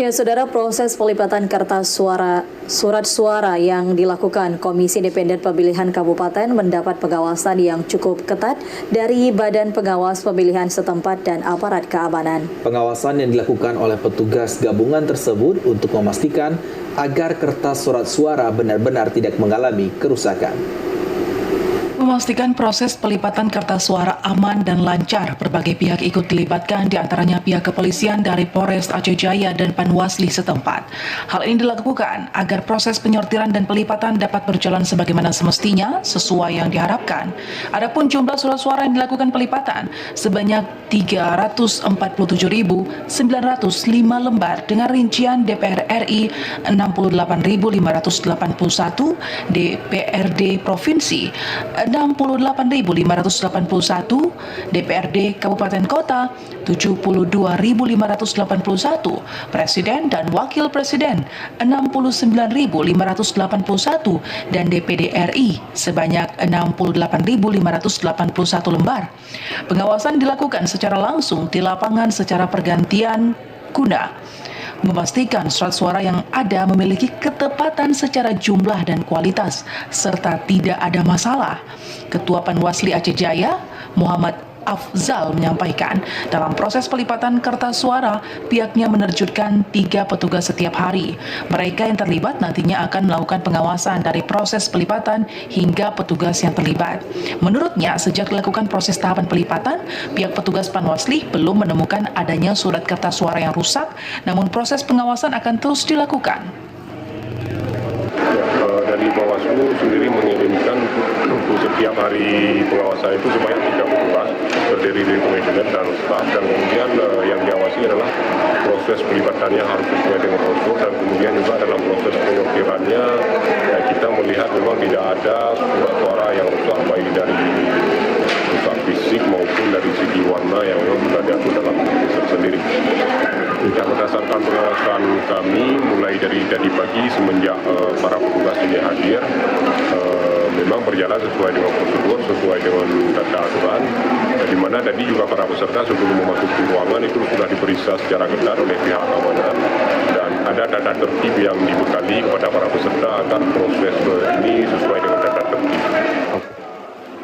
Ya, saudara, proses pelipatan kertas surat suara yang dilakukan Komisi Independen Pemilihan Kabupaten mendapat pengawasan yang cukup ketat dari Badan Pengawas Pemilihan setempat dan aparat keamanan. Pengawasan yang dilakukan oleh petugas gabungan tersebut untuk memastikan agar kertas surat suara benar-benar tidak mengalami kerusakan. Memastikan proses pelipatan kertas suara aman dan lancar, berbagai pihak ikut dilibatkan, diantaranya pihak kepolisian dari Polres Aceh Jaya dan Panwasli setempat. Hal ini dilakukan agar proses penyortiran dan pelipatan dapat berjalan sebagaimana semestinya, sesuai yang diharapkan. Adapun jumlah surat suara yang dilakukan pelipatan sebanyak 347.905 lembar dengan rincian DPR RI 68.581, DPRD Provinsi 68.581, DPRD Kabupaten Kota 72.581, Presiden dan Wakil Presiden 69.581, dan DPD RI sebanyak 68.581 lembar. Pengawasan dilakukan secara langsung di lapangan secara pergantian guna memastikan surat suara yang ada memiliki ketepatan secara jumlah dan kualitas, serta tidak ada masalah. Ketua Panwasli Aceh Jaya, Muhammad Afzal, menyampaikan dalam proses pelipatan kertas suara, pihaknya menerjunkan 3 petugas setiap hari. Mereka yang terlibat nantinya akan melakukan pengawasan dari proses pelipatan hingga petugas yang terlibat. Menurutnya, sejak dilakukan proses tahapan pelipatan, pihak petugas Panwasli belum menemukan adanya surat kertas suara yang rusak, namun proses pengawasan akan terus dilakukan. Dari Bawaslu sendiri mengirimkan untuk setiap hari pengawasan itu sebanyak 3 petugas terdiri dari manajemen dan staf, dan kemudian yang diawasi adalah proses pelibatannya harus sesuai dengan prosedur, dan kemudian juga dalam proses penyortirannya kita melihat memang tidak ada surat suara yang rusak, baik dari rusak fisik maupun dari segi warna yang memang sudah diatur dalam proses sendiri. Dan berdasarkan pengawasan kami mulai dari tadi pagi semenjak para petugas ini hadir, memang berjalan sesuai dengan prosedur, sesuai dengan tata aturan, di mana tadi juga para peserta sebelum memasuki ruangan itu sudah diperiksa secara ketat oleh pihak keamanan, dan ada tata tertib yang dibekali kepada para peserta agar proses ini sesuai dengan tata tertib.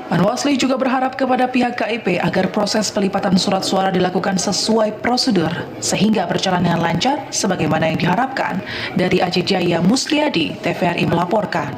Panwasli juga berharap kepada pihak KIP agar proses pelipatan surat suara dilakukan sesuai prosedur sehingga berjalan dengan lancar sebagaimana yang diharapkan. Dari Aceh Jaya, Musliadi, TVRI melaporkan.